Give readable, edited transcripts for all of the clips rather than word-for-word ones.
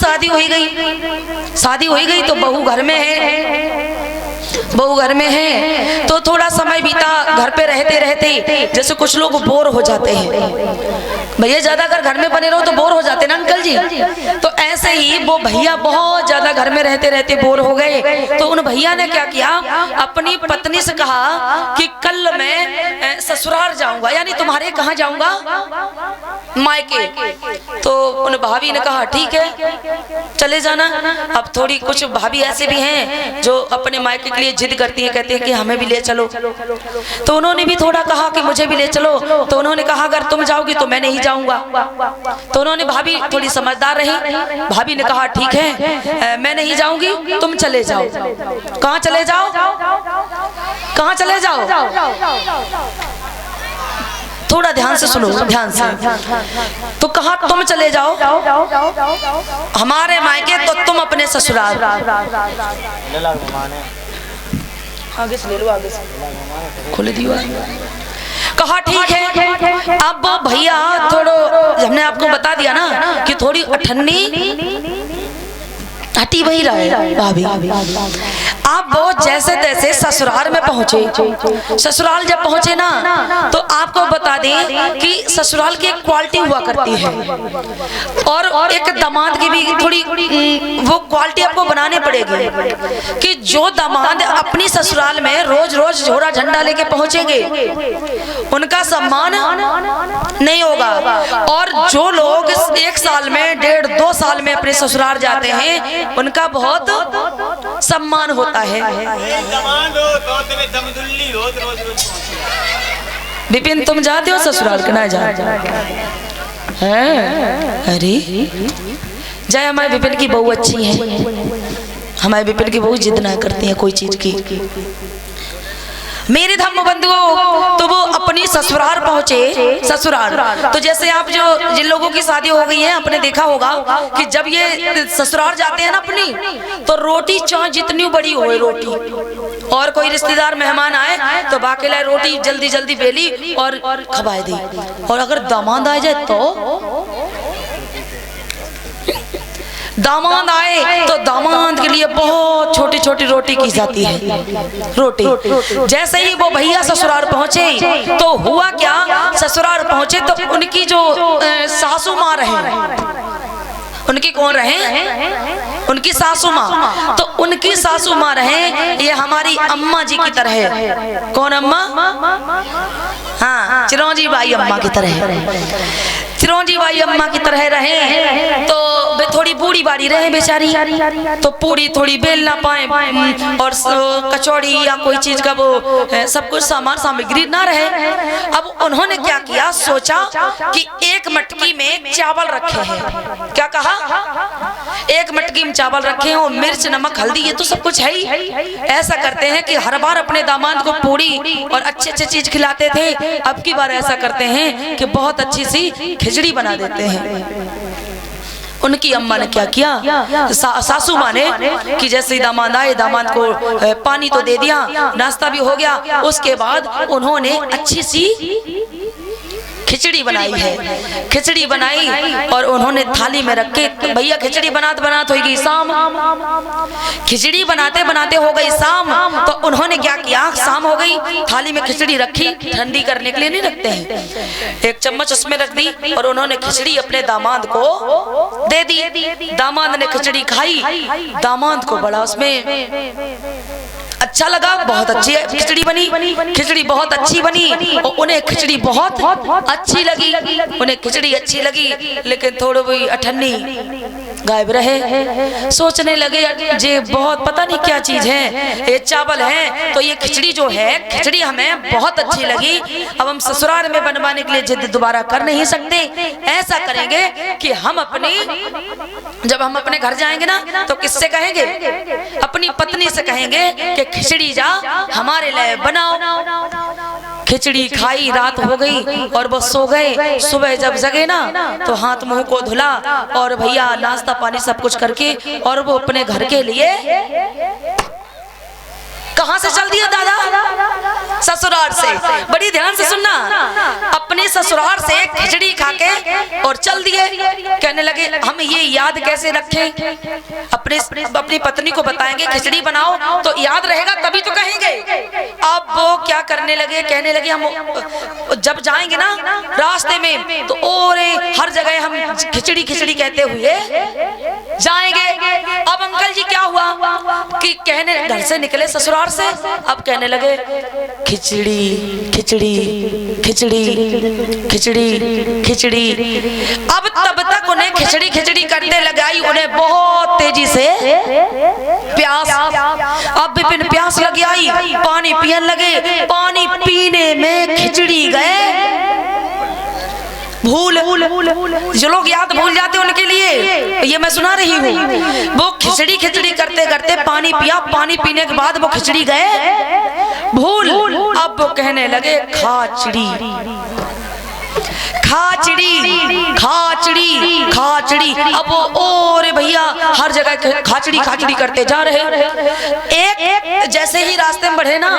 शादी हो गई, शादी हो गई तो बहू घर में है, बहू घर में है तो थोड़ा समय बीता, घर पे रहते रहते जैसे कुछ लोग बोर हो जाते हैं, भैया ज्यादा अगर घर में बने रहो तो बोर हो जाते ना अंकल जी। तो ऐसे ही वो भैया बहुत ज्यादा घर में रहते रहते बोर हो गए, तो उन भैया ने क्या किया, अपनी पत्नी से कहा कि कल मैं ससुराल जाऊंगा, यानी तुम्हारे कहाँ जाऊंगा, मायके। तो उन भाभी ने कहा ठीक है चले जाना। अब थोड़ी कुछ भाभी ऐसे भी हैं जो अपने मायके के लिए जिद करती हैं, कहते हैं कि हमें भी ले चलो। तो उन्होंने भी थोड़ा कहा कि मुझे भी ले चलो, तो उन्होंने कहा अगर तुम जाओगी तो मैं नहीं जाऊंगा। तो उन्होंने, भाभी थोड़ी समझदार रही, भाभी ने कहा ठीक है मैं नहीं जाऊंगी, तुम चले जाओ। कहाँ चले जाओ, कहाँ चले जाओ, थोड़ा ध्यान से सुनो, ध्यान से। तो कहा तुम चले जाओ हमारे मायके, तो तुम अपने ससुराल। आगे से ले लो, आगे से खोले दियो। कहा ठीक है। अब भैया थोड़ा, हमने आपको बता दिया ना कि थोड़ी अठन्नी हटी वही रहे भाभी। आप वो जैसे तैसे ससुराल में पहुंचे। ससुराल जब पहुंचे ना तो आपको बता दें कि ससुराल की एक क्वालिटी हुआ करती है, और एक दामाद की भी थोड़ी वो क्वालिटी आपको बनाने पड़ेगी कि जो दामाद अपनी ससुराल में रोज रोज झोरा झंडा लेके पहुंचेंगे उनका सम्मान नहीं होगा, और जो लोग 1 साल में 1.5-2 साल में अपने ससुराल जाते हैं उनका बहुत सम्मान होता है। विपिन तुम जाते हो ससुराल के ना जाते हैं? अरे जय, हमारे विपिन की बहू अच्छी है, हमारे विपिन की बहू जिद ना करती है कोई चीज की। मेरे धर्म बंधुओं, तो वो अपनी ससुराल पहुंचे। ससुराल तो जैसे आप जो जिन लोगों की शादी हो गई है आपने देखा होगा कि जब ये ससुराल जाते हैं ना अपनी, तो रोटी चाहे जितनी बड़ी हो रोटी, और कोई रिश्तेदार मेहमान आए तो बाकेला रोटी जल्दी जल्दी बेली और खवाए दी। और अगर दामाद आ जाए तो दामाद आए तो दामाद के लिए बहुत छोटी छोटी रोटी की जाती है, रोटी। जैसे ही वो भैया ससुराल पहुंचे तो हुआ क्या, ससुराल पहुंचे तो उनकी जो सासू माँ रहे, उनकी कौन रहे, उनकी सासू माँ। तो उनकी सासू माँ रहे ये हमारी अम्मा जी की तरह है। कौन अम्मा? हाँ, चिरौंजी बाई अम्मा की तरह, चिरौंजी बाई अम्मा की तरह रहे। तो वे थोड़ी बूढ़ी बाड़ी रहे बेचारी, तो पूरी थोड़ी बेल ना पाए, और कचौड़ी या कोई चीज का वो सब कुछ सामान सामग्री ना रहे। अब उन्होंने क्या किया, सोचा कि एक मटकी में चावल रखे हैं। क्या कहा, एक मटकी में चावल रखे हैं, और मिर्च नमक हल्दी ये तो सब कुछ है ही। ऐसा करते हैं कि हर बार अपने दामाद को पूरी और अच्छे अच्छे चीज खिलाते थे, अब की बार ऐसा करते हैं कि बहुत अच्छी सी खिचड़ी बना देते हैं। उनकी अम्मा ने क्या किया, सासू माँ ने, कि जैसे दामाद आए दामाद को पानी तो दे दिया, नाश्ता भी हो गया, उसके बाद उन्होंने अच्छी सी खिचड़ी बनाई है। खिचड़ी बनाई और उन्होंने थाली में रख के, भैया खिचड़ी बनाते बनाते हो गई शाम, खिचड़ी बनाते बनाते हो गई शाम। तो उन्होंने क्या किया, शाम हो गई, थाली में खिचड़ी रखी, ठंडी करने के लिए नहीं रखते हैं, 1 चम्मच उसमें रख दी, और उन्होंने खिचड़ी अपने दामाद को दे दी। दामाद ने खिचड़ी खाई, दामाद को बड़ा उसमें अच्छा लगा, बहुत अच्छी खिचड़ी बनी, खिचड़ी बहुत अच्छी बनी, और उन्हें खिचड़ी बहुत अच्छी लगी, उन्हें खिचड़ी अच्छी लगी, लेकिन थोड़ी भी अठन्नी गायब रहे। सोचने लगे ये बहुत पता नहीं क्या चीज है, ये चावल है, तो ये खिचड़ी जो है, खिचड़ी हमें बहुत अच्छी लगी, अब हम ससुराल में बनवाने के लिए जिद दोबारा कर नहीं सकते। ऐसा करेंगे कि हम अपनी, जब हम अपने घर जाएंगे ना तो किससे कहेंगे, अपनी पत्नी से कहेंगे कि खिचड़ी जा हमारे लिए बनाओ। खिचड़ी खाई, रात हो गई और वो सो गए। सुबह जब जगे ना तो हाथ मुंह को धुला और भैया नाश्ता पानी सब कुछ करके, और वो अपने घर के लिए कहां से चल दिया दादा? ससुराल से। बड़ी ध्यान से सुनना, अपने ससुराल से खिचड़ी खाके और चल दिए। कहने लगे हम ये याद कैसे रखें, अपनी पत्नी को बताएंगे खिचड़ी बनाओ तो याद रहेगा तभी तो कहेंगे। अब वो क्या करने लगे, कहने लगे हम जब जाएंगे ना रास्ते में तो और हर जगह हम खिचड़ी खिचड़ी कहते हुए जाएंगे। अब अंकल जी क्या हुआ कि कहने घर से निकले ससुराल से, अब कहने लगे खिचड़ी खिचड़ी खिचड़ी खिचड़ी खिचड़ी। अब तब तक उन्हें खिचड़ी खिचड़ी करने लगाई, उन्हें बहुत तेजी से प्यास। अब विपिन प्यास लग आई, पानी पीने लगे। पानी पीने में खिचड़ी गए भूल। जो लोग याद भूल जाते उनके लिए ये मैं सुना रही हूँ। वो खिचड़ी खिचड़ी करते करते पानी पिया, पानी पीने के बाद वो खिचड़ी गए भूल। अब वो कहने लगे खाचड़ी खाचड़ी खाचड़ी खाचड़ी। अब वो और भैया हर जगह खाचड़ी खाचड़ी करते जा रहे। एक जैसे ही रास्ते में बढ़े ना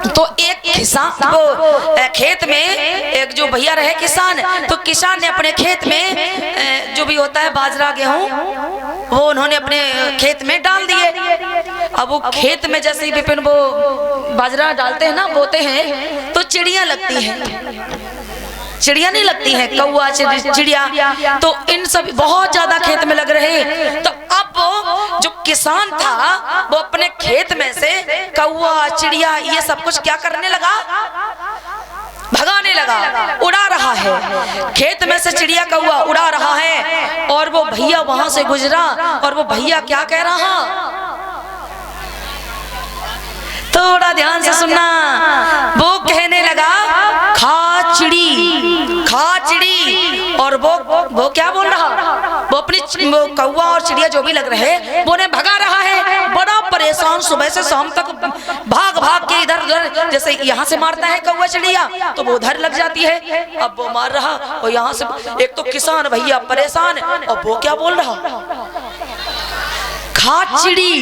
तो एक किसान वो खेत में एक जो भैया रहे किसान, तो किसान ने अपने खेत में जो भी होता है बाजरा गेहूं वो उन्होंने अपने खेत में डाल दिए। अब वो खेत में जैसे ही विपिन वो बाजरा डालते हैं ना, बोते हैं तो चिड़ियां लगती हैं। चिड़िया नहीं लगती है, कौआ चिड़िया, तो इन सब बहुत ज्यादा खेत में लग रहे। तो अब जो किसान था वो अपने खेत में से कौआ चिड़िया ये सब कुछ क्या करने लगा, भगाने लगा, उड़ा रहा है। खेत में से चिड़िया कौआ उड़ा रहा है और वो भैया वहां से गुजरा और वो भैया क्या कह रहा, थोड़ा ध्यान से सुनना। वो कहने लगा खाचड़ी खाचड़ी, और वो क्या बोल रहा, वो अपनी कौवा और चिड़िया जो भी लग रहे वो उन्हें भगा रहा है। बड़ा परेशान, सुबह से शाम तक भाग भाग के इधर उधर, जैसे यहाँ से मारता है कौवा चिड़िया तो वो उधर लग जाती है। अब वो मार रहा और यहाँ से एक तो किसान भैया परेशान और वो क्या बोल रहा खाचड़ी।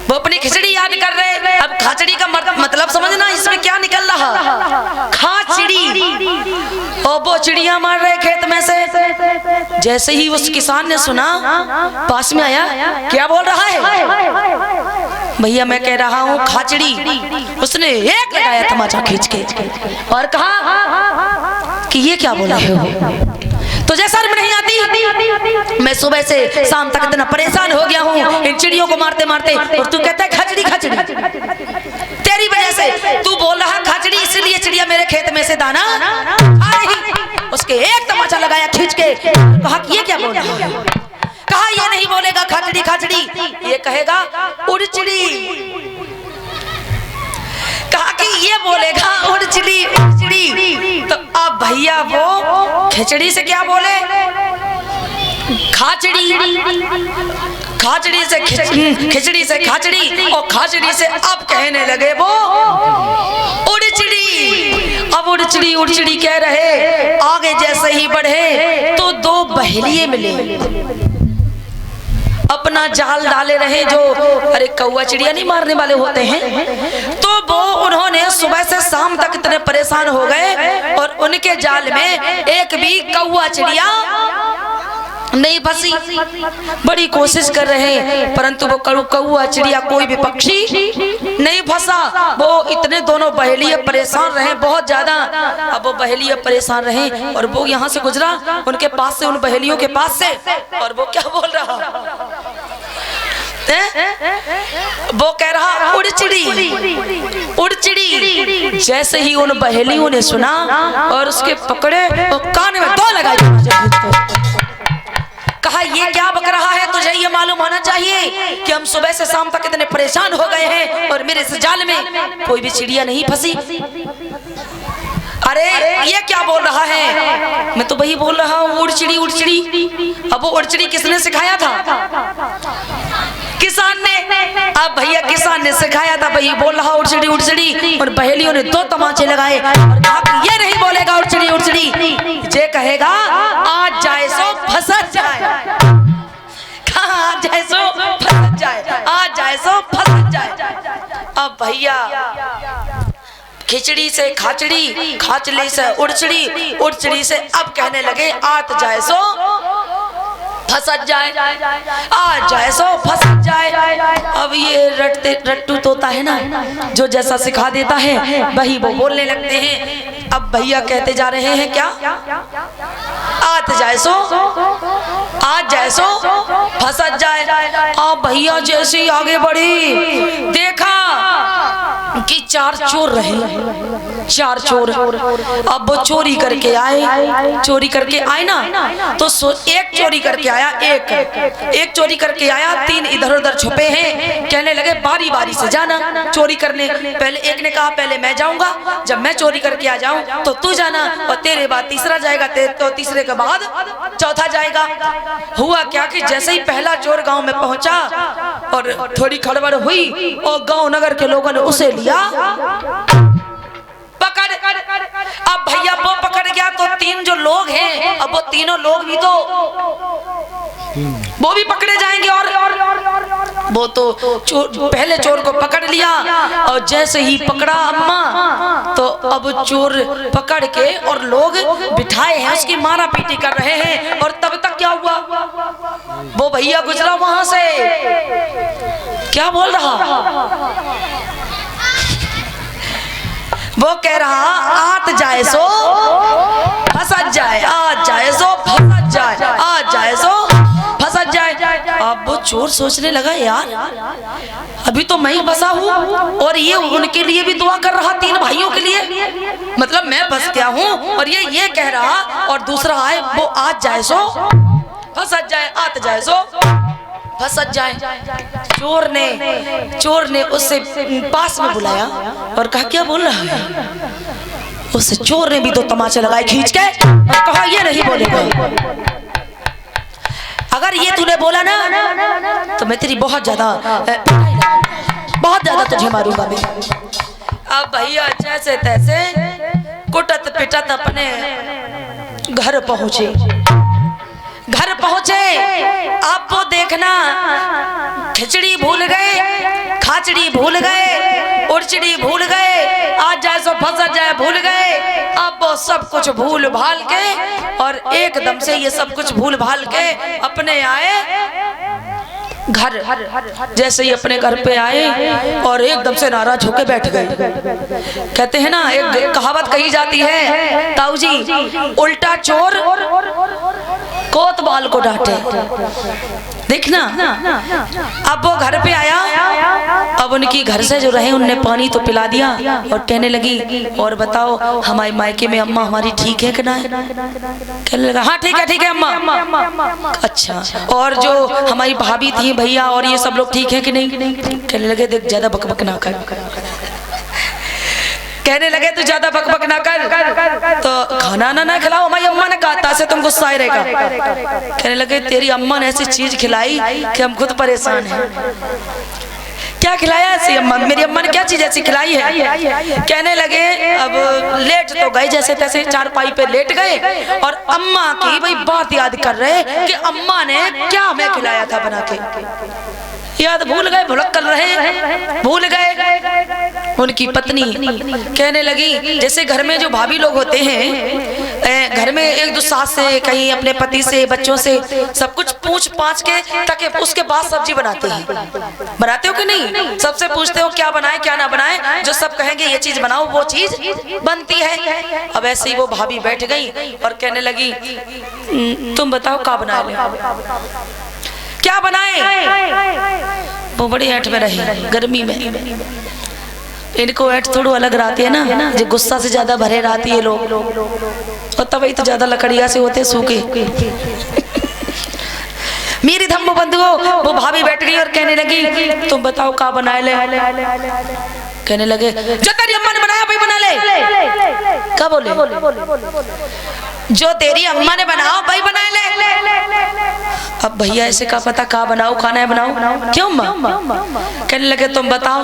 वो अपनी खिचड़ी याद कर रहे। अब खाचड़ी का मतलब समझना इसमें क्या निकल रहा, खाचड़ी। और वो चिड़िया मार रहे खेत में से। जैसे ही उस किसान ने सुना पास में आया, क्या बोल रहा है भैया, मैं कह रहा हूँ खाचड़ी। उसने एक लगाया तमाचा खींच के और कहा कि ये क्या बोला है, तुझे शर्म नहीं आती? मैं सुबह से शाम तक इतना परेशान हो गया हूँ इन चिड़ियों को मारते मारते, और तू कहता है खाचड़ी खाचड़ी। तेरी वजह से तू बोल रहा खाचड़ी, इसलिए चिड़िया मेरे खेत में से दाना आ रही। उसके एक तमाचा लगाया खींच के, कहा कि ये क्या बोल रहा है? कहा ये नहीं बोलेगा खाचड़ी खाचड़ी, ये कहेगा उड़चिड़ी। कहा कि ये बोलेगा उड़चिड़ी उड़चिड़ी। तो अब भैया वो खिचड़ी से क्या बोले, खाचड़ी। खाचड़ी से खिचड़ी से खाचड़ी, और खाचड़ी से अब कहने लगे वो उड़चिड़ी। अब उड़चिड़ी उड़चिड़ी कह रहे। आगे जैसे ही बढ़े तो दो बहेलिए मिले, अपना जाल डाले रहे। जो अरे कौवा चिड़िया नहीं मारने वाले होते हैं, तो वो उन्होंने सुबह से शाम तक इतने परेशान हो गए और उनके जाल में एक भी कौवा चिड़िया नहीं फंसी। बड़ी कोशिश कर रहे परंतु वो कौवा चिड़िया कोई भी पक्षी नहीं फंसा। वो इतने दोनों बहेलिए परेशान रहे बहुत ज्यादा। अब वो बहेलिए परेशान रहे और वो यहाँ से गुजरा उनके पास से, उन बहेलियों के पास से, और वो क्या बोल रहा, वो कह रहा उड़चिड़ी उड़चिड़ी। जैसे ही उन बहेलियों ने सुना और उसके पकड़े और कान में दो लगाए। कहा ये क्या बक रहा है, तुझे ये मालूम होना चाहिए कि हम सुबह से शाम तक इतने परेशान हो गए हैं और मेरे इस जाल में कोई भी चिड़िया नहीं फंसी। अरे ये क्या बोल रहा है, मैं तो वही बोल रहा हूँ उड़चिड़ी उड़चिड़ी। अब वो उड़चिड़ी किसने सिखाया था, किसान ने। अब भैया किसान ने सिखाया था, भाई बोल रहा उड़चिड़ी उड़चिड़ी, और बहेलियों ने दो तमाचे लगाए और कहा ये नहीं बोलेगा उड़चिड़ी उड़चिड़ी, ये कहेगा आज जाए सो फंस जाए। कहा आज जाए सो फंस जाए, आज जाए सो फंस जाए। अब भैया खिचड़ी से खाचड़ी, खाचड़ी से उड़चड़ी, उड़चड़ी से अब कहने लगे आत जाए सो फंसत जाए, आ जाए सो फंसत जाए। अब ये रट्टू तोता है ना, जो जैसा सिखा देता है वही वो बोलने लगते हैं। अब भैया कहते जा रहे हैं क्या, आत जाए सो, आज जाए सो फंसत जाए। अब भैया जैसे ही आगे बढ़ी देखा कि 4 चोर रहे, 4 चोर। अब वो चोरी करके आए, चोरी करके आए ना, तो एक चोरी करके आया, एक चोरी करके आया, 3 इधर उधर छुपे हैं। कहने लगे बारी बारी से जाना चोरी करने। पहले एक ने कहा पहले मैं जाऊंगा, जब मैं चोरी करके आ जाऊं तो तू जाना, और तेरे बाद तीसरा जाएगा, तो तीसरे के बाद चौथा जाएगा। हुआ क्या कि जैसे ही पहला चोर गांव में पहुंचा और थोड़ी खड़बड़ हुई और गांव नगर के लोगों ने उसे लिया पकड़। अब भैया वो पकड़ गया तो 3 जो लोग हैं, अब वो तीनों लोग भी तो वो भी पकड़े जाएंगे। और वो तो पहले चोर को पकड़ लिया, और जैसे ही पकड़ा अम्मा तो अब चोर पकड़ के और लोग बिठाए हैं, उसकी मारा पीटी कर रहे हैं। और तब तक क्या हुआ, वो भैया गुजरा वहां से, क्या बोल रहा, वो कह रहा आत जाए सो फंसत जाए, आज जाए सो फंसत जाए, आज जाए सो फंसत जाए। अब वो चोर सोचने लगा यार अभी तो मैं ही फंसा हूँ और ये उनके लिए भी दुआ कर रहा, 3 भाइयों के लिए, मतलब मैं फंस गया हूँ और ये कह रहा, और दूसरा आए वो आज जाए सो फंसत जाए, आत जाए सो फंसत जाए। चोर ने उससे पास में बुलाया और कहा क्या बोल रहा है। उस चोर ने भी तो तमाचे लगाए खींच के और कहा ये नहीं बोलेगा, अगर ये तूने बोला ना तो मैं तेरी बहुत ज्यादा तुझे मारूंगा मैं। अब भैया जैसे तैसे कुटत पिटत अपने घर पहुंचे। आप वो देखना खिचड़ी भूल गए, खाचड़ी भूल गए, उड़चड़ी भूल गए, आज जाए सो फंसत जाए भूल गए। अब वो सब कुछ भूल भाल के और एकदम से ये सब कुछ भूल भाल के अपने आए घर। जैसे ही अपने घर पे आए और एकदम से नाराज होके बैठ गए। कहते हैं ना, एक कहावत कही जाती है ताऊ जी, उल्टा चोर कोतवाल को डांटे। देखना, अब वो घर पे आया, अब उनकी घर से जो रहे उनने पानी तो पिला दिया और कहने लगी और बताओ हमारे मायके में अम्मा हमारी ठीक है कि ना। कहने लगा हाँ ठीक है अम्मा। अच्छा, और जो हमारी भाभी थी भैया और ये सब लोग ठीक है कि नहीं। कहने लगे देख ज्यादा बकबक ना कर, कहने लगे तू ज्यादा बकबक ना कर, तो खाना ना खिलाओ, हमारी अम्मा ने कहा से तुम गुस्सा ही रहेगा। कहने लगे तेरी अम्मा ने ऐसी चीज खिलाई कि हम खुद परेशान हैं। क्या खिलाया ऐसी अम्मा, मेरी अम्मा ने क्या चीज ऐसी खिलाई है। कहने लगे अब लेट तो गए जैसे तैसे चारपाई पे लेट गए और अम्मा की वही बात याद कर रहे कि अम्मा ने क्या हमें खिलाया था बना के, याद भूल गए, भुलक कर रहे, भूल गए। उनकी पत्नी कहने लगी जैसे घर में जो भाभी लोग होते हैं, घर में एक दो सास से कहीं अपने पति से बच्चों से सब कुछ पूछ पाछ के ताकि उसके बाद सब्जी बनाते हैं। बनाते हो कि नहीं, सबसे पूछते हो क्या बनाए क्या ना बनाए, जो सब कहेंगे ये चीज बनाओ वो चीज बनती है। अब ऐसे ही वो भाभी बैठ गई और कहने लगी तुम बताओ क्या बनाए, क्या बनाए। वो बड़ी ऐठ में रही गर्मी में, इनको ऐठ थोड़ा अलग रहती है ना, जो गुस्सा से ज्यादा भरे रहती है लोग, और तभी तो ज्यादा लकड़िया से होते सूखे। मेरी धम्मो बंधुओं, वो भाभी बैठ गई और कहने लगी तुम बताओ क्या बनाए ले। कहने लगे जो तेरी अम्मा ने बनाया भाई बना ले। क्या बोले? जो तेरी अम्मा ने बनाओ भाई बना ले। अब भैया ऐसे का पता का बनाओ, खाना है बनाओ, क्यों अम्मा? कहने लगे तुम बताओ।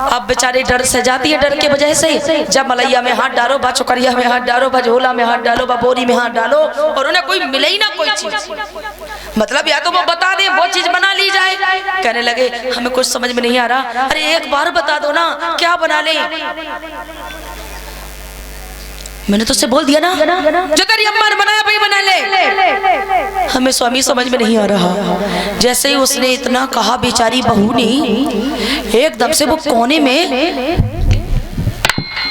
अब बेचारी डर से जाती है, डर के वजह से जब मलैया में हाथ डालो, बा चुकरिया में हाथ डालो, बा झोला में हाथ डालो, बा बोरी में हाथ डालो, और उन्हें कोई मिले ही ना कोई चीज। मतलब या तो वो बता दे वो चीज बना ली जाए। कहने लगे हमें कुछ समझ में नहीं आ रहा। अरे एक बार बता दो ना क्या बना ले। मैंने तो उससे बोल दिया ना जो तेरी अम्मा ने बनाया भाई बना ले। हमें स्वामी समझ में नहीं आ रहा। जैसे ही उसने इतना कहा बेचारी बहू ने एकदम से वो कोने में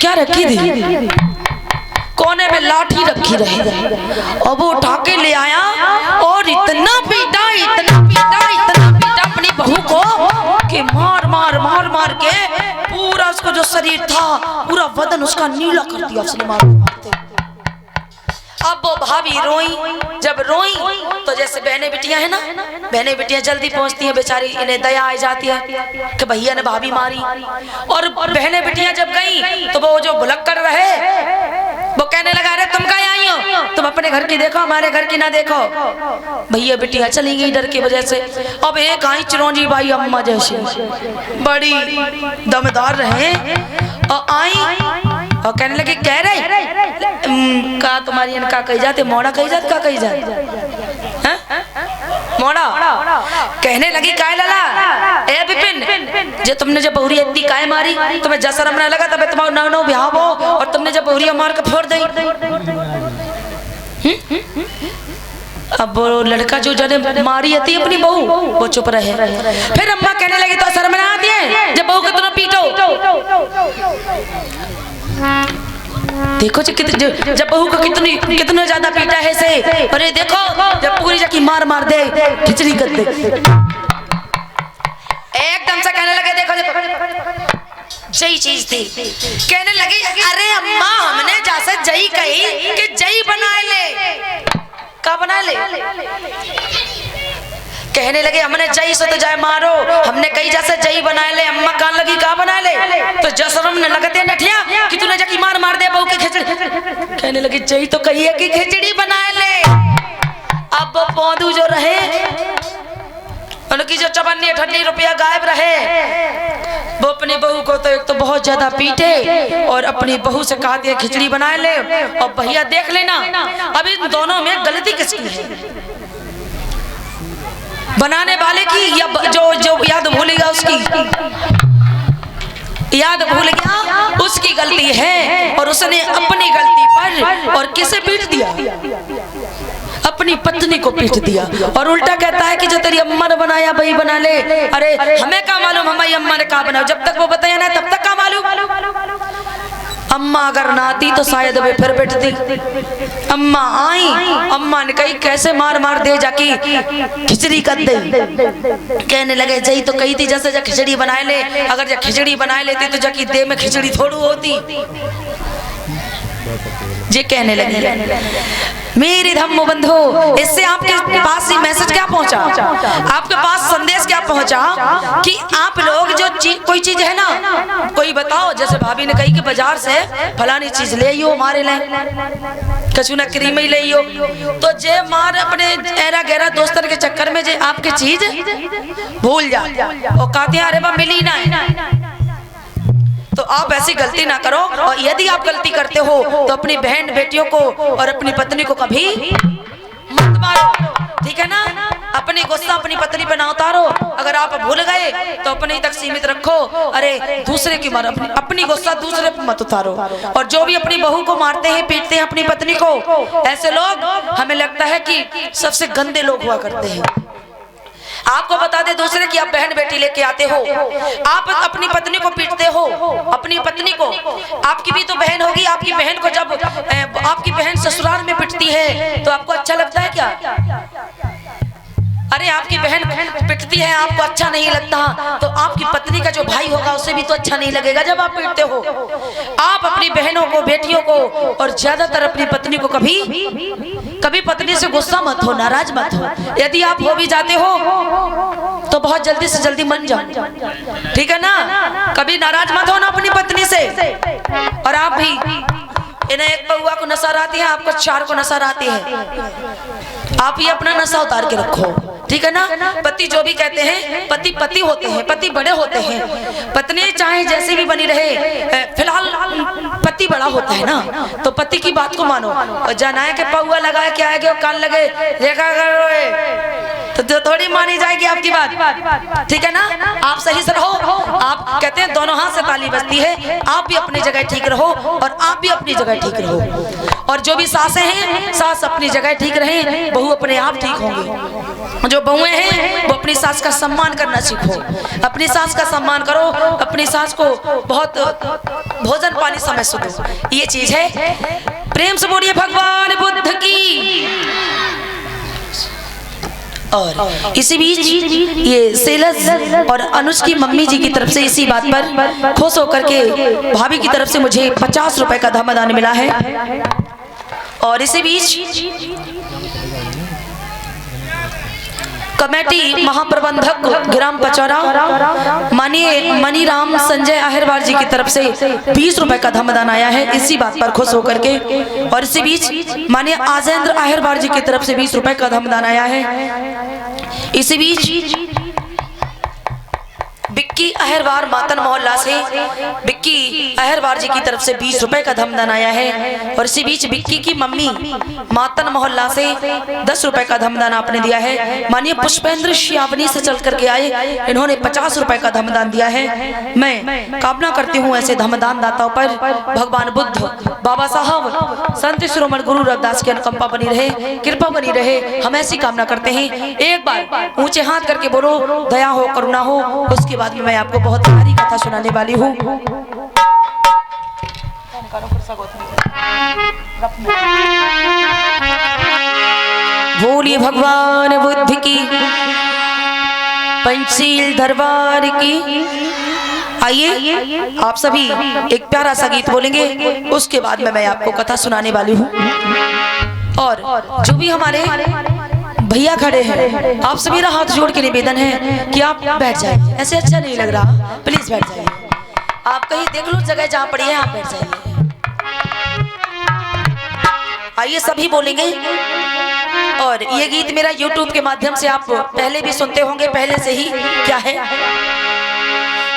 क्या रखी थी, कोने में लाठी रखी रही और वो उठा के ले आया और इतना पीटा अपनी बहू को कि मार मार मार मार के पूरा उसको जो शरीर था पूरा बदन उसका नीला कर दिया उसने मारते। अब वो भाभी रोई। जब रोई तो जैसे बहनें बिटियां है ना, बहनें बिटियां जल्दी पहुंचती हैं, बेचारी इन्हें दया आ जाती है कि भैया ने भाभी मारी। और बहनें बिटियां जब गई तो वो जो भुलक्कड़ रहे वो कहने लगा अरे तुम कहाँ आई हो, तुम अपने घर की देखो हमारे घर की ना देखो। भैया बिटियां चली गई डर की वजह से। अब एक आई चिरौंजी बाई अम्मा जैसी बड़ी दमदार रहे और आई और कहने लगे कह रहे का तुम्हारी इनका कही जाते मोड़ा कही जात का कही जात मोड़ा। कहने लगी काय लाला ए विपिन जे तुमने जब बहुरी इतनी काय मारी तुम्हें जैसा रमना लगा तब तुम्हारा नौ नौ ब्याह हो और तुमने जब बहुरिया मार कर फोड़ दी। अब वो लड़का जो जने मारी आती अपनी बहू वो चुप रहे। फिर अम्मा कहने लगी तो शर्म ना आती है जब बहू को तुम पीटो। देखो जब बहू को कितने ज्यादा पीटा है से। अरे देखो जब पूरी जकी मार मार दे खिचड़ी कर दे। एकदम से कहने लगे देखो जई चीज थी। कहने लगी अरे अम्मा हमने जैसे जई कही कि जई बना ले। का बना ले? कहने लगे हमने जई से तो जाए मारो, हमने कही जैसे जई बना ले। अम्मा कान लगी का बना ले तो जसरम ने लगते नठिया कि तूने जाकी मार मार दे बहू की खिचड़ी। कहने लगी जई तो कही है कि खिचड़ी बना ले। अब वो पौधू जो रहे उनकी जो 54-58 रुपया गायब रहे वो अपनी बहू को तो एक तो बहुत ज्यादा पीटे और अपनी बहू से कहा दिया खिचड़ी बना ले। और भैया देख लेना अब इन दोनों में गलती किसकी है, बनाने वाले की या जो याद भूलेगा उसकी? याद भूल गया उसकी गलती है और उसने अपनी गलती पर और किसे पीट दिया? अपनी पत्नी को पीट दिया। और उल्टा कहता है कि जो तेरी अम्मा ने बनाया वही बना ले। अरे हमें क्या मालूम हमारी अम्मा ने क्या बनाया, जब तक वो बताया ना तब तक क्या मालूम। अम्मा अगर ना आती तो शायद वे फिर बैठती। अम्मा आई, अम्मा ने कही कैसे मार मार दे जाकी खिचड़ी कर दे। कहने लगे जई तो कही थी जैसे जब खिचड़ी बनाए ले, अगर जब खिचड़ी बनाए लेती तो जाकी दे में खिचड़ी थोड़ी होती। जी कहने लगे मेरी धम्म बंधो, इससे आपके पास ये मैसेज क्या पहुंचा, आपके पास संदेश क्या पहुंचा कि आप लोग जो कोई चीज है ना, कोई बताओ जैसे भाभी ने कही कि बाजार से फलानी चीज ले आइयो हमारे लिए, कछु ना क्रीम ही ले आइयो, तो जे मार अपने एरा गहरा दोस्तन के चक्कर में जे आपकी चीज भूल जा और कहते हैं अरे बा मिली ना। तो आप ऐसी गलती ना करो और यदि आप गलती करते हो तो अपनी बहन बेटियों को और अपनी पत्नी को कभी मत मारो, ठीक है ना। अपनी गुस्सा अपनी पत्नी पे ना उतारो। अगर आप भूल गए तो अपने तक सीमित रखो। अरे दूसरे की मारो, अपनी गुस्सा दूसरे पे मत उतारो। और जो भी अपनी बहू को मारते हैं पीटते हैं अपनी पत्नी को, ऐसे लोग हमें लगता है कि सबसे गंदे लोग हुआ करते हैं। आपको बता दे दूसरे की आप बहन बेटी लेके आते हो, आप अपनी पत्नी को पीटते हो, अपनी पत्नी को, आपकी भी तो बहन होगी, आपकी बहन को जब आपकी बहन ससुराल में पिटती है तो आपको अच्छा लगता है क्या? अरे आपकी बहन पिटती है, आपको अच्छा नहीं लगता, तो आपकी पत्नी का जो भाई होगा उसे भी तो अच्छा नहीं लगेगा जब आप पीटते हो। आप अपनी बहनों को, बेटियों को और ज्यादातर अपनी पत्नी को कभी पत्नी से गुस्सा मत हो, नाराज मत हो। यदि आप हो भी जाते हो तो बहुत जल्दी से जल्दी मन जाओ, ठीक है ना। कभी नाराज मत हो ना अपनी पत्नी से। और आप भी, इन्हें एक पौआ को नशा आती है, आपको 4 को नशा आती है। आप ये अपना नशा उतार के रखो, ठीक है ना। पति जो भी कहते हैं, पति पति होते हैं, पति बड़े होते हैं। पत्नी चाहे जैसे भी बनी रहे, फिलहाल पति बड़ा होता है ना, तो पति की बात को मानो। और जनाए के पौआ लगाए क्या है कि कान लगे देखा तो थोड़ी मानी जाएगी आपकी बात, ठीक है ना। आप सही से रहो। आप कहते हैं दोनों हाथ से ताली बजती है। आप भी अपनी जगह ठीक रहो और आप भी अपनी जगह ठीक रहो। और जो भी सासें हैं, सास अपनी जगह ठीक रहे, बहू अपने आप ठीक होंगी। जो बहुएं हैं वो अपनी सास का सम्मान करना सीखो, अपनी सास का सम्मान करो, अपनी सास को बहुत भोजन पानी समय से दो। ये चीज है। प्रेम से बोलिए भगवान बुद्ध की। और इसी बीच ये सेलस और अनुज की मम्मी जी की तरफ से इसी बात पर खुश होकर के भाभी की तरफ से मुझे 50 रुपए का धमदान मिला है। और इसी बीच कमेटी महाप्रबंधक ग्राम पचौरा माननीय मनीराम संजय अहिरवार जी की तरफ से 20 रुपए का धमदान आया है, इसी बात पर खुश होकर के। और इसी बीच माननीय आजेंद्र अहिरवार जी की तरफ से 20 रुपए का धमदान आया है। इसी बीच बिक्की अहिरवार मातन मोहल्ला से बिक्की अहिरवार जी की तरफ से 20 रुपए का धमदान आया है। और इसी बीच बिक्की की मम्मी मातन मोहल्ला से 10 रुपए का धमदान आपने दिया है। माननीय पुष्पेंद्र श्यावनी से चल करके आए, इन्होंने 50 रुपए का धमदान दिया है। मैं कामना करती हूँ ऐसे धमदान दाताओं पर भगवान बुद्ध, बाबा साहब, संत शिरोमणि गुरु रविदास की अनुकंपा बनी रहे, कृपा बनी रहे। हम ऐसी कामना करते हैं। एक बार ऊंचे हाथ करके बोलो दया हो, करुणा हो। उसके बाद में मैं आपको बहुत प्यारी कथा सुनाने वाली हूँ। बोलिए भगवान बुद्ध की, पंचशील दरबार की। आइए आप सभी एक प्यारा सा गीत बोलेंगे, उसके बाद में मैं आपको कथा सुनाने वाली हूँ। और जो भी हमारे भैया खड़े हैं, आप सभी का हाथ जोड़ के निवेदन है कि आप बैठ जाइए। ऐसे अच्छा नहीं लग रहा, प्लीज बैठ जाइए। आप कहीं देख लो जगह जहाँ पड़ी है, आप बैठ जाइए। आइए सभी बोलेंगे। और ये गीत मेरा YouTube के माध्यम से आप पहले भी सुनते होंगे, पहले से ही। क्या है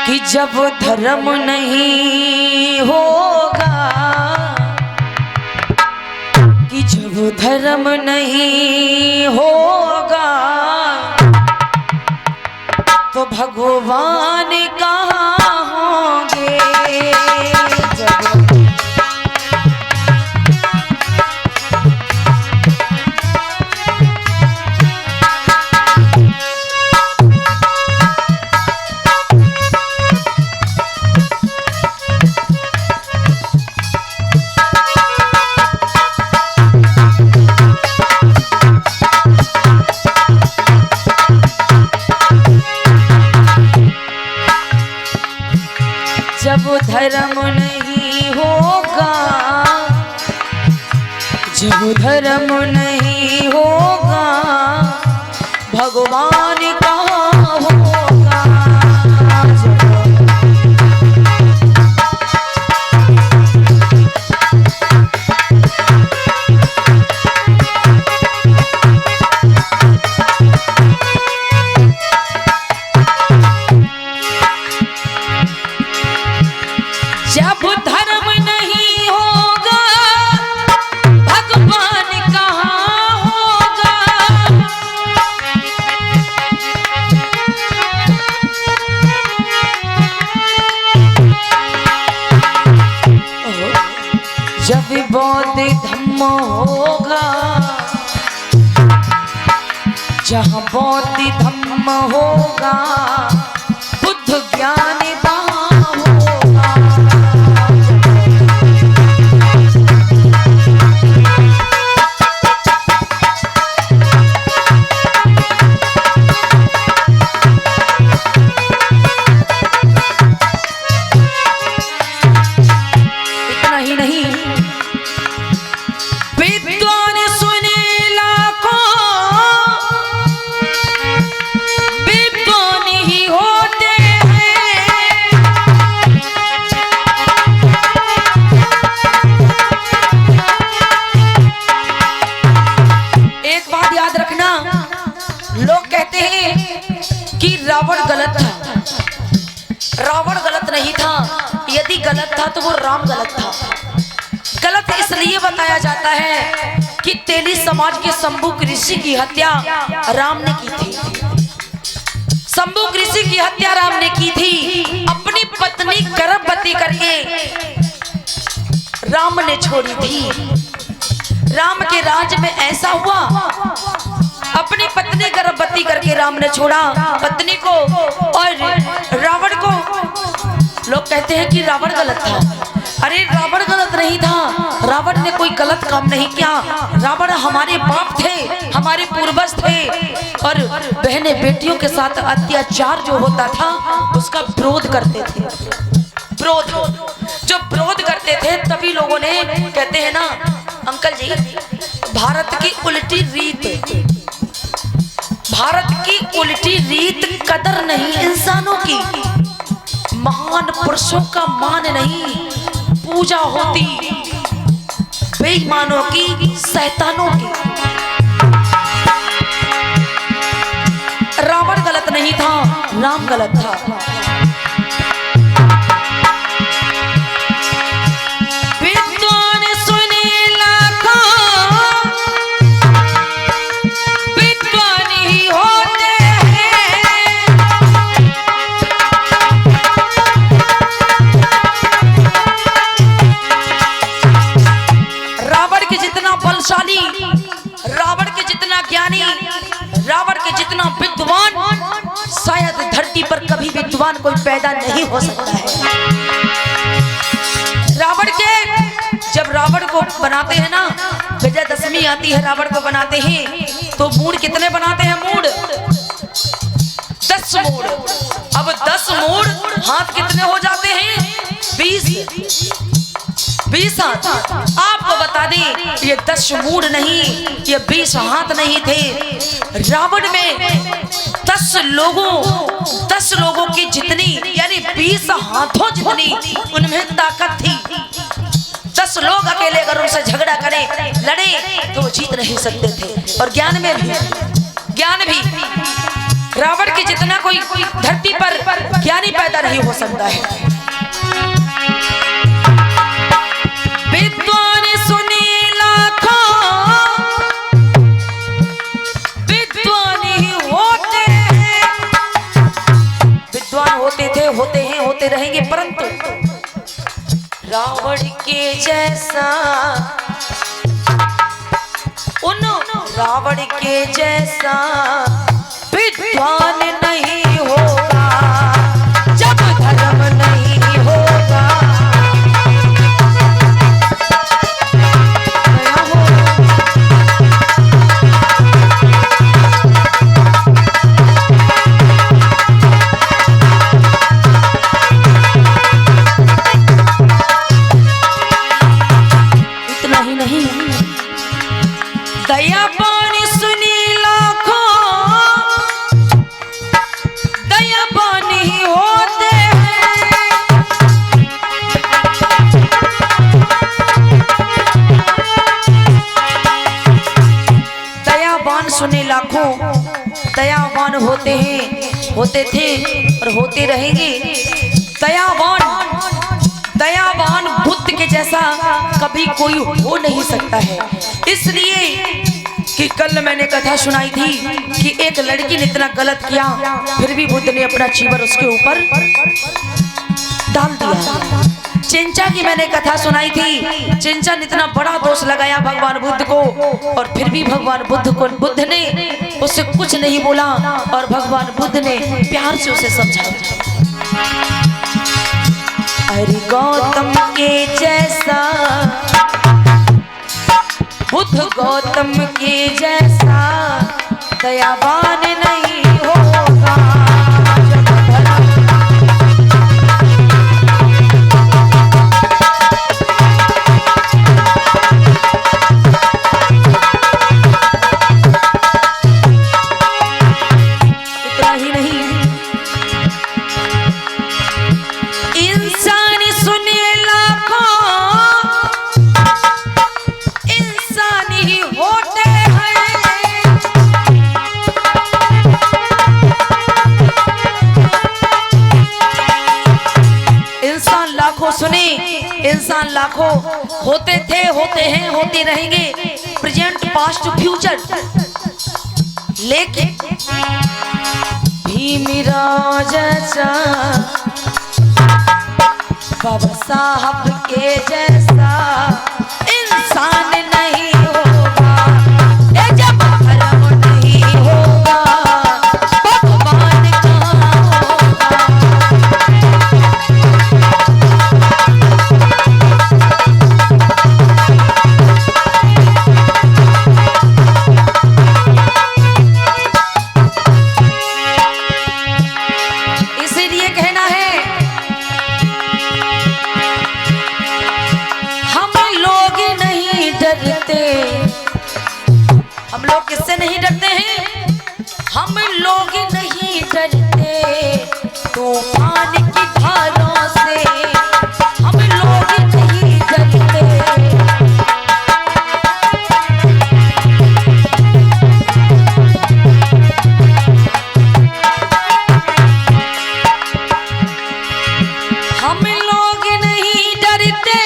कि जब धर्म नहीं होगा, कि जब धर्म नहीं होगा तो भगवान कहाँ होंगे। जब धर्म नहीं होगा, जब धर्म नहीं होगा भगवान कहाँ होगा। जब धर्म नहीं होगा भगवान कहाँ होगा। जब बौद्ध धम्म होगा, जहाँ बौद्ध धम्म होगा बुद्ध ज्ञान रावण गलत था। रावण गलत नहीं था, यदि गलत था तो वो राम गलत था। गलत इसलिए बताया जाता है कि तेली समाज के शंभुक ऋषि की हत्या राम ने की थी। शंभुक ऋषि की हत्या राम ने की थी। अपनी पत्नी गर्भवती करके राम ने छोड़ी थी। राम के राज में ऐसा हुआ, अपनी पत्नी गर्भवती करके राम ने छोड़ा पत्नी को, और रावण को लोग कहते हैं कि रावण गलत था। अरे रावण गलत नहीं था, रावण ने कोई गलत काम नहीं किया। रावण हमारे बाप थे, हमारे पूर्वज थे, और बहने बेटियों के साथ अत्याचार जो होता था उसका विरोध करते थे। विरोध, जो विरोध करते थे तभी लोगों ने, कहते हैं ना अंकल जी, भारत की उल्टी रीत, भारत की उल्टी रीत कदर नहीं इंसानों की, महान पुरुषों का मान नहीं, पूजा होती बेईमानों की, शैतानों की। रावण गलत नहीं था, राम गलत था। रावण के जितना ज्ञानी, रावण के जितना विद्वान, शायद धरती पर कभी विद्वान कोई पैदा नहीं हो सकता है। रावण के, जब रावण को बनाते हैं ना, विजयदशमी आती है, रावण को बनाते हैं तो मूड कितने बनाते हैं? Mood 10 mood. अब 10 मूड हाथ कितने हो जाते हैं? 20 हाथ। आपको बता दें ये 10 मूड नहीं, ये 20 हाथ नहीं थे। रावण में 10 लोगों की जितनी, यानी 20 हाथों जितनी उनमें ताकत थी। 10 लोग अकेले अगर उनसे झगड़ा करें, लड़े, तो वो जीत नहीं सकते थे। और ज्ञान में भी, ज्ञान भी रावण की जितना कोई धरती पर ज्ञानी पैदा नहीं हो सकता है। विद्वान सुने लाखों, विद्वान ही होते हैं, विद्वान होते थे, होते हैं, होते रहेंगे, परंतु रावण के जैसा, उन रावण के जैसा विद्वान नहीं होगा जब धर्म नहीं होगा। सुने लाखों, दयावान होते हैं, होते थे और होते रहेंगे। दयावान बुद्ध के जैसा कभी कोई हो नहीं सकता है। इसलिए कि कल मैंने कथा सुनाई थी कि एक लड़की ने इतना गलत किया, फिर भी बुद्ध ने अपना चीवर उसके ऊपर डाल दिया। चिंचा की मैंने कथा सुनाई थी, चिंचा ने इतना बड़ा दोष लगाया भगवान बुद्ध को, और फिर भी भगवान बुद्ध ने उससे कुछ नहीं बोला, और भगवान बुद्ध ने प्यार से उसे समझाया। अरे गौतम के जैसा, बुद्ध गौतम के जैसा दयावान नहीं होगा। लाखों होते थे, होते हैं, होते रहेंगे, प्रेजेंट पास्ट फ्यूचर, लेकिन भीमराव जैसा बाबा साहब के जैसा इंसान नहीं होगा, ये जब धर्म नहीं होगा भगवान कहाँ होगा। इसीलिए कहना है हम लोग किससे नहीं डरते हैं, हम लोग नहीं डरते तूफान की धारों से, हम लोग नहीं डरते। हम लोग नहीं डरते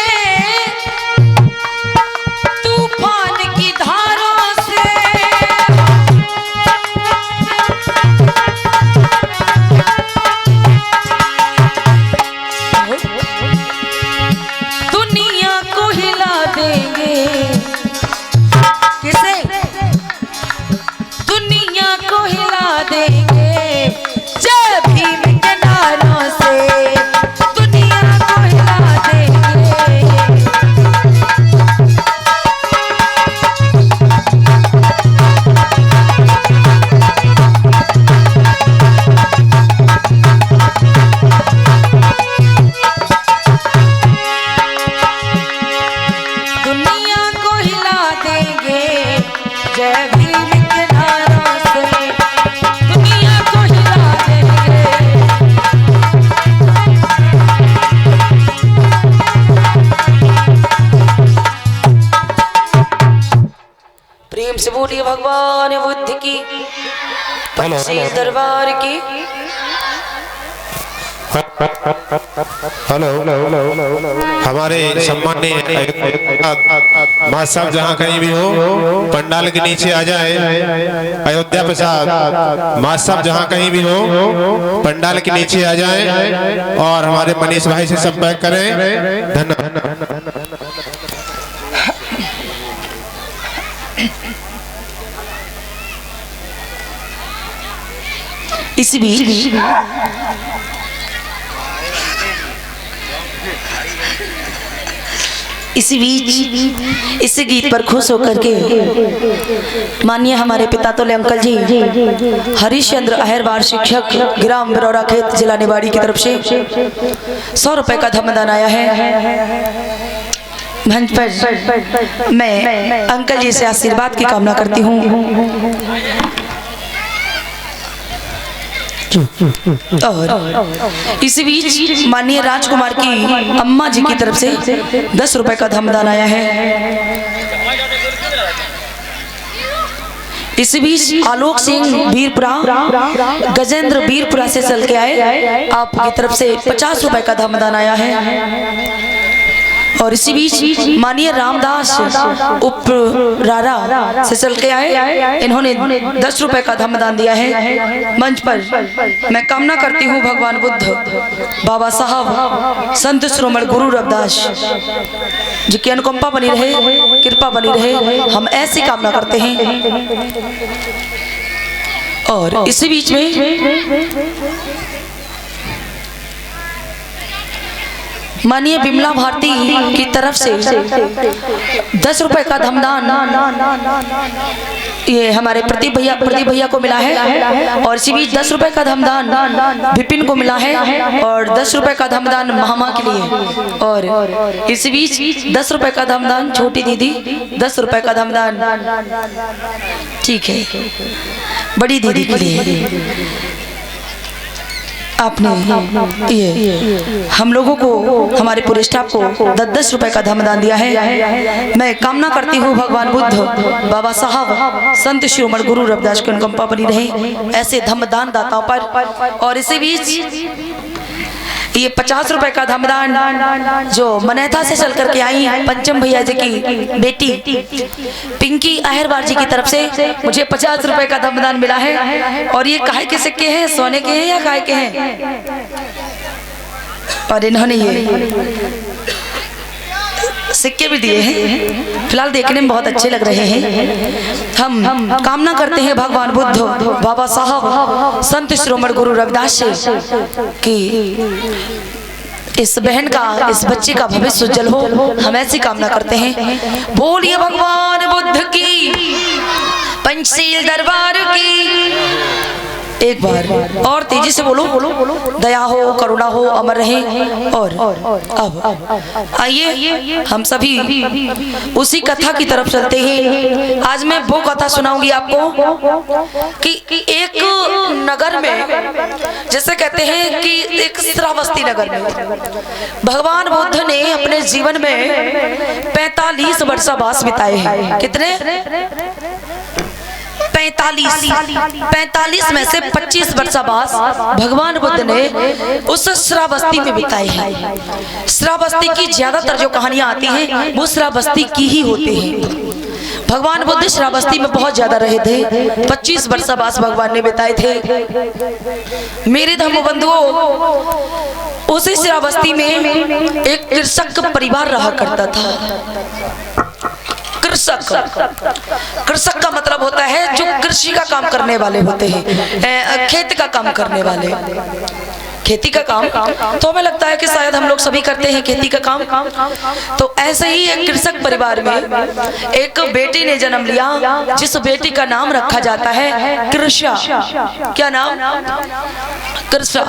तूफान की धारों से, दुनिया को हिला देंगे, किसे? दुनिया को हिला देंगे जय भीम के नारों से, दुनिया को हिला देंगे। दुनिया को हिला देंगे जय भीम के नारों से, दुनिया को हिला देंगे। प्रेम से बोलिए भगवान बुद्ध की, पंचे दरबार की। हेलो, हमारे सम्मानीय मां साहब जहाँ कहीं भी हो पंडाल के नीचे आ जाए। अयोध्या प्रसाद मां साहब जहाँ कहीं भी हो पंडाल के नीचे आ जाए और हमारे मनीष भाई से संपर्क करें। धन्यवाद। इसी बीच इस गीत पर खुश होकर के माननीय हमारे पिता तोले अंकल जी हरिश्चंद्र अहरवार शिक्षक ग्राम बरौरा खेत जिला निवाड़ी की तरफ से 100 रुपए का धमदान आया है। मंच पर मैं अंकल जी से आशीर्वाद की कामना करती हूँ। और इसी बीच माननीय राजकुमार की अम्मा जी की तरफ से 10 रुपए का धमदान आया है। इसी बीच आलोक सिंह वीरपुरा गजेंद्र वीरपुरा से चल के आए, आपकी तरफ से 50 रुपए का धमदान आया है। और इसी बीच माननीय रामदास उप रारा से चल के आए, इन्होंने 10 रुपए का धमदान दिया है। मंच पर मैं कामना करती हूँ भगवान बुद्ध बाबा साहब संत श्रोमण गुरु रविदास जी की अनुकंपा बनी रहे, कृपा बनी रहे, हम ऐसी कामना करते हैं। और इसी बीच में माननीय बिमला भारती की तरफ से 10 रुपए का धमदान ये हमारे प्रदीप भैया को मिला है। और इसी बीच 10 रुपए का धमदान विपिन को मिला है और 10 रुपए का धमदान महामा के लिए। और इसी बीच 10 रुपए का धमदान छोटी दीदी, 10 रुपए का धमदान ठीक है बड़ी दीदी के लिए आपने ये हम लोगों को, हमारे पूरे स्टाफ को 10-10 रुपए का धमदान दिया है। मैं कामना करती हूँ भगवान बुद्ध बाबा साहब संत शिरोमणि गुरु रविदास की अनुकंपा बनी रहे ऐसे धमदान दाताओं पर। और इसी बीच ये 50 रुपए का धमदान जो मनेथा से चल करके आई पंचम भैया जी की बेटी पिंकी अहरवार जी की तरफ से मुझे 50 रुपए का धमदान मिला है। और ये काहे के सिक्के हैं, सोने के हैं या काहे के हैं? और इन्होंने ये सिक्के भी दिए हैं, फिलहाल देखने में बहुत अच्छे लग रहे हैं। हम कामना करते हैं भगवान बुद्ध, बाबा साहब, संत शिरोमणि गुरु रविदास जी की इस बहन का, इस बच्चे का भविष्य उज्जवल हो, हम ऐसी कामना करते हैं। बोलिए भगवान बुद्ध की, पंचशील दरबार की। एक बार और तेजी से बोलो, दया हो, करुणा हो, अमर रहे। और अब आइए हम सभी उसी कथा की तरफ चलते हैं। आज मैं वो कथा सुनाऊंगी आपको कि एक नगर में, जैसे कहते हैं कि एक श्रावस्ती नगर में भगवान बुद्ध ने अपने जीवन में 45 वर्ष वास बिताए हैं। कितने? 45 में से 25 वर्षावास भगवान बुद्ध ने उस श्रावस्ती में बिताए हैं। श्रावस्ती की ज्यादातर जो कहानियां आती हैं वो श्रावस्ती की ही होती हैं। भगवान बुद्ध श्रावस्ती में बहुत ज्यादा रहे थे, 25 वर्षावास भगवान ने बिताए थे। मेरे धर्म बंधुओं, उसी श्रावस्ती में एक कृषक परिवार रहा करता था। कृषक का मतलब होता है जो कृषि का काम करने वाले होते हैं, खेत का काम करने वाले, खेती का काम। तो हमें लगता है कि शायद हम लोग सभी करते हैं खेती का काम। तो ऐसे ही एक कृषक परिवार में एक बेटी ने जन्म लिया, जिस बेटी का नाम रखा जाता है कृषा। क्या नाम? कृषा।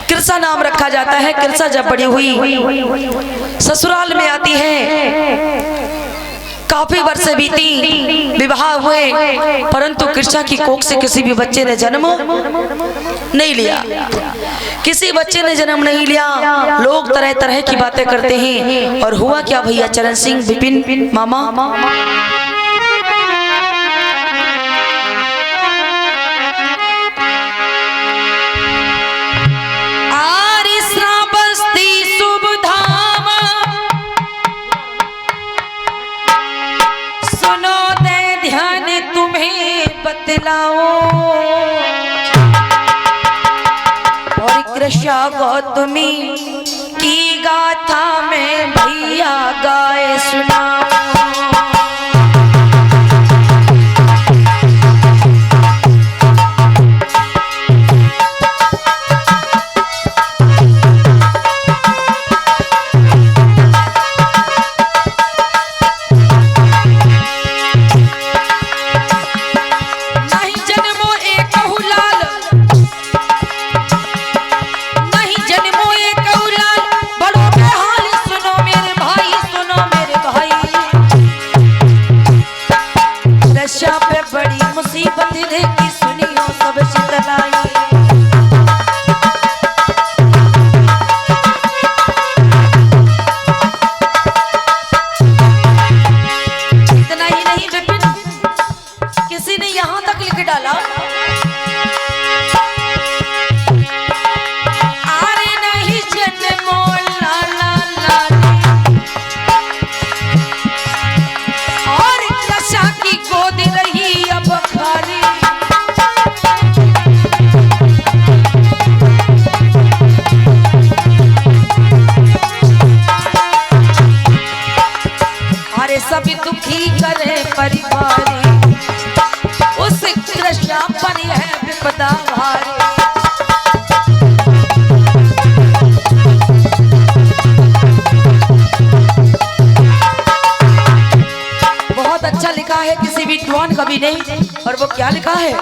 कृषा नाम रखा जाता है। कृषा जब बड़ी हुई, ससुराल में आती है, काफी वर्ष बीती, विवाह हुए, परंतु कृष्णा की कोख से किसी भी बच्चे ने जन्म नहीं लिया। किसी बच्चे ने जन्म नहीं लिया। लोग तरह तरह की बातें करते हैं। और हुआ क्या भैया चरण सिंह विपिन मामा, और कृष्णा गौतमी की गाथा में भैया गाए सुनाओ। सभी दुखी करे परिवार, उस कृष्णा पर है विपदा भारी। बहुत अच्छा लिखा है, किसी विद्वान कवि ने। और वो क्या लिखा है?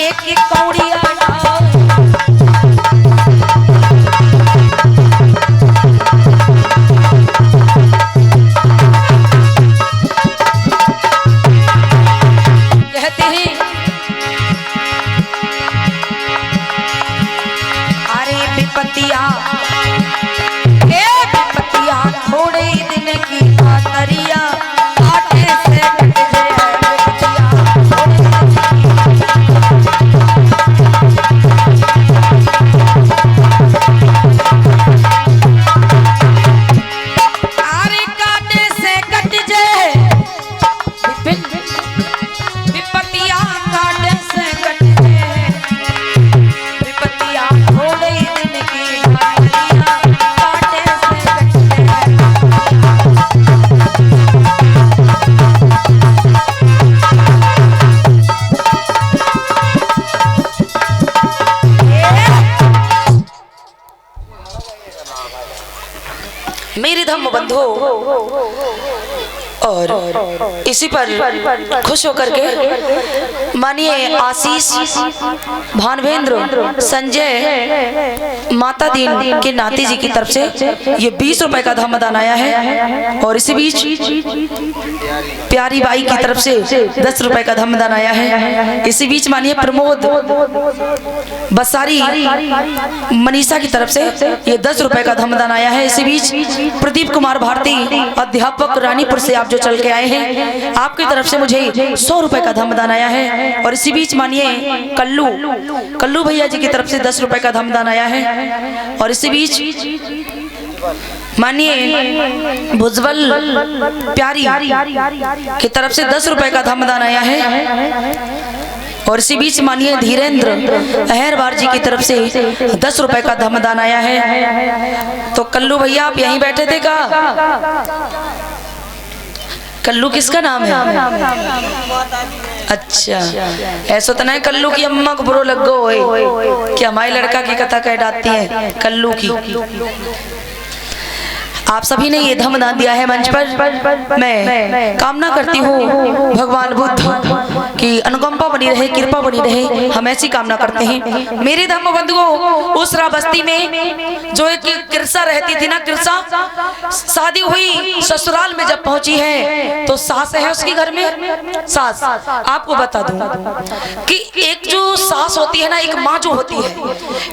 एक एक कौड़िया कहते हैं अरे विपत्तियां थोड़े दिन की कातरिया आटे से कट जाए विपत्तियां अरे काटे से कट जाए विपत्तियां काटे से कट जाए विपत्तियां थोड़े दिन की कातरिया काटे से कट जाए। मेरे धम्म बंधु और इसी पर खुश होकर के मानिए आशीष भानवेंद्र संजय माता दीन के नाती जी की तरफ से ये 20 रुपए का धम्मदान आया है। और इसी बीच प्यारी बाई की तरफ से 10 रुपए का धम्मदान आया है। इसी बीच मानिए प्रमोद बसारी मनीषा की तरफ से ये 10 रुपए का धम्मदान आया है। इसी बीच प्रदीप कुमार भारती अध्यापक रानीपुर से आप जो चल के आए हैं आपकी तरफ से मुझे 100 रुपए का धम्मदान आया है। और इसी बीच मानिए कल्लू भैया जी की तरफ से 10 रुपए का धम्मदान आया है। और इसी बीच मानिए भुजबल प्यारी की तरफ से 10 रुपए का धम्मदान आया है। और इसी बीच मानिए धीरेन्द्र अहरबार जी की तरफ से 10 रुपए का धम्मदान आया है। तो कल्लू भैया आप यहीं बैठे थे का? कल्लू किसका नाम है? अच्छा ऐसा तो नहीं कल्लू की अम्मा को बुरो लग गो कि हमारे लड़का की कथा कह डालती है कल्लू की। आप सभी ने ये धम्मदान दिया है मंच पर। मैं कामना करती हूँ भगवान बुद्ध की अनुकंपा बनी रहे, कृपा बनी रहे, हम ऐसी कामना करते हैं। मेरे धम्म बंधुओं उस बस्ती में जो एक किरसा रहती थी ना, किरसा शादी हुई ससुराल में जब पहुंची है तो सास है उसके घर में। सास आपको बता दूं कि एक जो सास होती है ना, एक माँ जो होती है,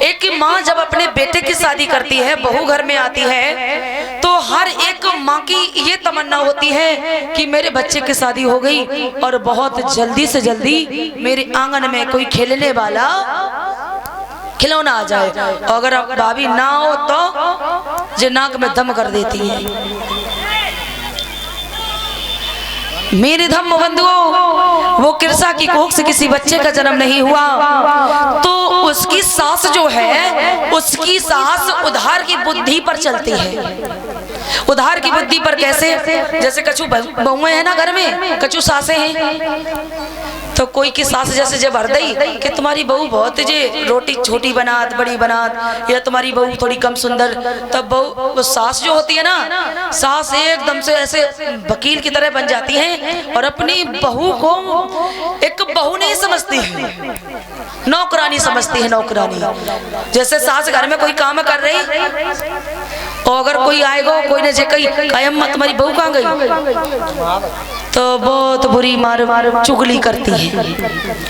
एक माँ जब अपने बेटे की शादी करती है, बहू घर में आती है तो हर एक माँ की ये तमन्ना होती है कि मेरे बच्चे की शादी हो गई और बहुत जल्दी से जल्दी मेरे आंगन में कोई खेलने वाला खिलौना आ जाए। और अगर भाभी ना हो तो जो नाक में दम कर देती है। मेरे धम्म बंधुओं वो किरसा की कोख से किसी बच्चे का जन्म नहीं हुआ तो उसकी सास जो है, उसकी सास उधार की बुद्धि पर चलती है। उधार की बुद्धि पर कैसे? जैसे कछु बहुएं हैं ना घर में, कछु सासें हैं, तो कोई की सास जैसे जब भर दई कि तुम्हारी बहू बहुत जे रोटी छोटी बनात बड़ी बनात, या तुम्हारी बहू थोड़ी कम सुंदर, तब बहू वो सास जो होती है ना, सास एकदम से ऐसे वकील की तरह बन जाती है और अपनी बहू को एक बहू नहीं समझती है, नौकरानी समझती है। नौकरानी जैसे सास घर में कोई काम कर रही और अगर कोई आएगा, कोई ने जे कही अम्मा तुम्हारी बहू कहाँ गई, तो बहुत बुरी मार चुगली करती है।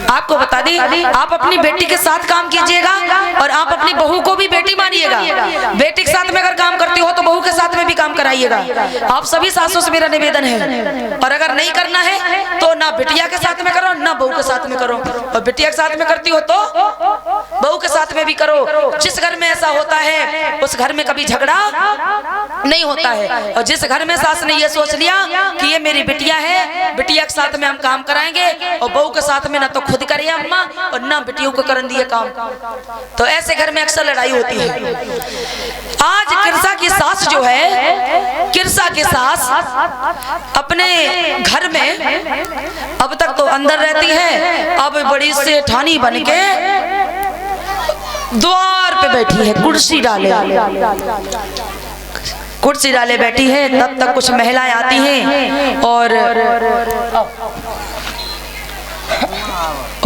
आपको बता दें, आप अपनी बेटी के साथ काम कीजिएगा और आप अपनी बहू को भी बेटी मानिएगा। बेटी के साथ में अगर काम करती हो तो बहू के साथ में भी काम कराइएगा। आप सभी सासों से मेरा निवेदन है। और अगर नहीं करना है तो ना बिटिया के साथ में करो ना बहू के साथ में करो, और बिटिया के साथ में करती हो तो बहू के साथ में भी करो। जिस घर में ऐसा होता है उस घर में कभी झगड़ा नहीं होता है। और जिस घर में सास ने ये सोच लिया कि ये मेरी बिटिया है, बिटिया के साथ में हम काम कराएंगे और बहू के साथ में ना तो खुद करिए अम्मा और ना बिटियों को करन दिए काम, तो ऐसे घर में अक्सर लड़ाई होती है। आज किरसा की सास जो है, किरसा की सास अपने घर में अब तक तो अंदर रहती है, अब बड़ी सेठानी बन के द्वार पे बैठी है, कुर्सी डाले बैठी है। तब तक कुछ महिलाएं आती हैं और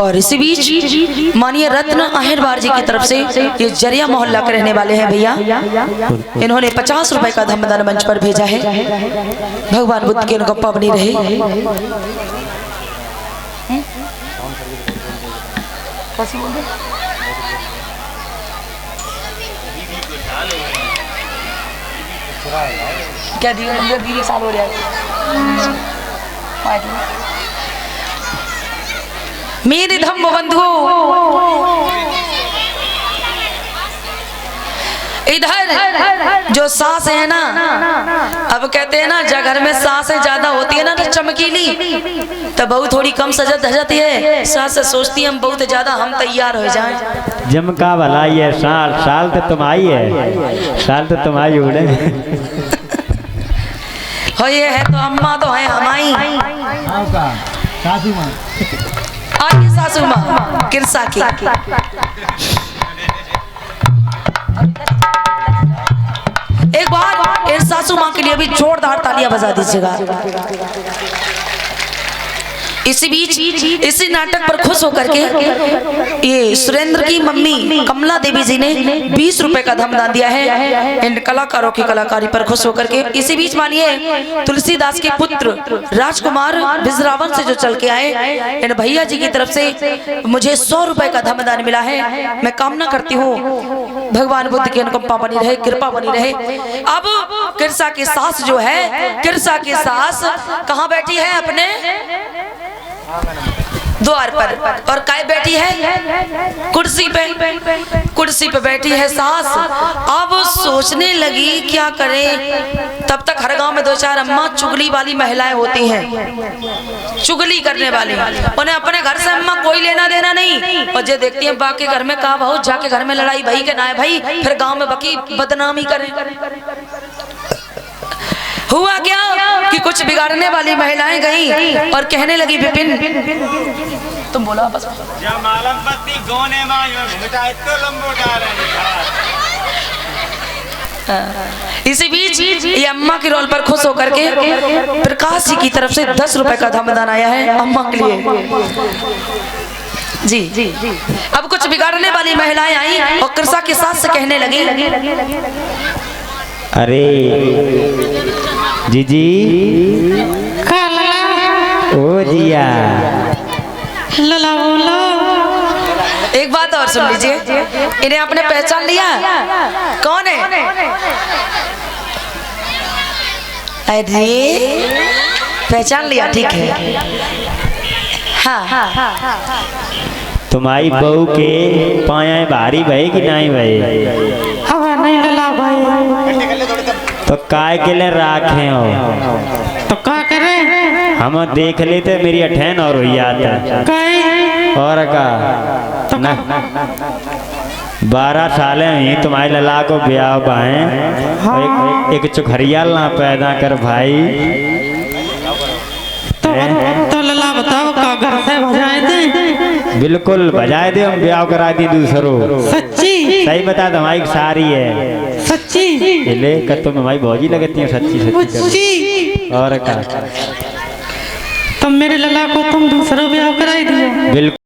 और इसी बीच माननीय रत्न आहेरवार जी की तरफ से ये जरिया मोहल्ला के रहने वाले हैं भैया, इन्होंने 50 रुपए का धम्मदान मंच पर भेजा है। भगवान बुद्ध की अनुकंपा बनी रहे। क्या दिया साल हो रहा है मेरे धम्म बंधु। इधर जो सांस है ना, अब कहते हैं ना जब घर में सांसें ज्यादा होती है ना तो चमकीली, तो बहू थोड़ी कम सजत धजती है, सास सोचती है हम बहुत ज्यादा हम तैयार हो जाएं। जमका भला ये साल साल तो तुम आई है, साल तो तुम आई उड़े हो ये है तो अम्मा तो है हमारी आइए सासू माँ किरसा की। एक बार सासू माँ के लिए भी जोरदार तालियां बजा दीजिएगा। इसी बीच इसी नाटक पर खुश होकर के ये सुरेंद्र की मम्मी कमला देवी जी ने 20 रुपए का धमदान दिया है इन कलाकारों की कलाकारी पर खुश होकर के। इसी बीच मानिए तुलसीदास के पुत्र राजकुमार बिजरावन से जो चल के आए, इन भैया जी की तरफ से मुझे 100 रुपए का धमदान मिला है। मैं कामना करती हूँ भगवान बुद्ध की अनुकंपा बनी रहे, कृपा बनी रहे। अब किरसा की सास जो है, किरसा की सास कहाँ बैठी है? अपने द्वार पर। और काय बैठी है? कुर्सी पे। कुर्सी पे बैठी है सास। अब सोचने लगी क्या करे। तब तक हर गांव में 2-4 अम्मा चुगली वाली महिलाएं होती हैं, चुगली करने वाली। उन्हें अपने घर से अम्मा कोई लेना देना नहीं, और जो देखती है बाकी घर में का भाव जाके घर में लड़ाई भाई के ना है भाई, फिर गांव में बकी बदनामी करें। हुआ क्या कि कुछ बिगाड़ने वाली महिलाएं गईं और कहने लगी विपिन, तुम बोला बस। इसी बीच ये अम्मा के रोल पर खुश होकर के प्रकाश जी की तरफ से 10 रुपए का धमदान आया है अम्मा के लिए। जी अब कुछ बिगाड़ने वाली महिलाएं आई और कृषा के साथ से कहने लगी, अरे जीजी ओ जिया लला बोलो। एक बात और सुन लीजिए, इन्हें आपने पहचान लिया कौन है? अरे पहचान लिया, ठीक है। हाँ तुम्हारी बहू के पाया भारी भई कि नहीं भई? नहीं लला भाई। तो काय के लिए राखे हो? तो क्या करे? हम देख लेते मेरी अठैन और हुई आता और का तो ना 12 साल हुई तुम्हारे लला को ब्याह पाए। हाँ। एक चुखरिया ला पैदा कर भाई। तो लला बताओ का घर से बजाए दे? बिल्कुल बजाए दे, हम ब्याह करा दी दूसरों। सच्ची? सही बता तुम्हारी सारी है सच्ची? ले कर तुम हमारी भौजी लगती है सच्ची सच्ची और का। तो मेरे लला को तुम दूसरा ब्याह कराई दिया? बिल्कुल।